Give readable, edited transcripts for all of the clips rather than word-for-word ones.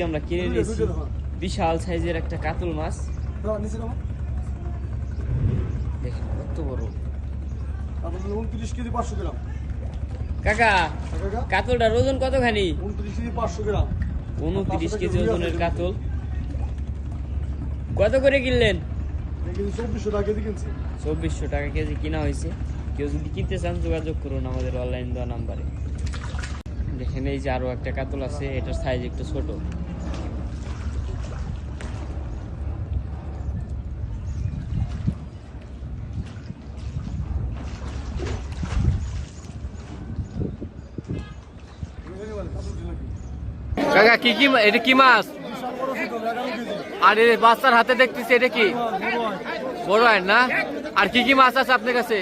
আমরা কিনে নিয়েছি বিশাল সাইজের একটা কাতল মাছ। দেখেন কত বড়। 29 কেজি 500 গ্রাম। কাকা কাতলটার ওজন কতখানি? 29 কেজি 500 গ্রাম। 29 কেজি ওজনের কাতল। কত করে কিনলেন? 2400 টাকা কেজি কিনছি। 2400 টাকা কেজি কিনা হয়েছে। কেউ যদি কিনতে চান যোগাযোগ করুন আমাদের অনলাইন দেওয়া নাম্বারে। দেখেন এই যে আরো একটা কাতল আছে, এটার সাইজ একটু ছোট। কাকা কি কি এটা কি মাছ? আর এই বাচ্চার হাতে দেখতেছি এটা কি বড় হয় না? আর কি কি মাছ আছে আপনার কাছে?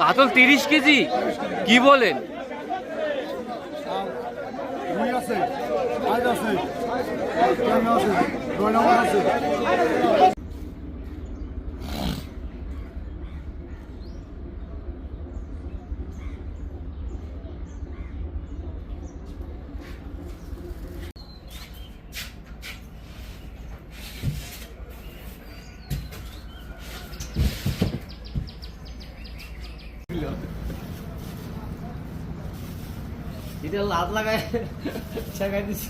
কাতল 30 কেজি? কি বলেন? এটা লাত লাগায় শেখাই দিচ্ছি।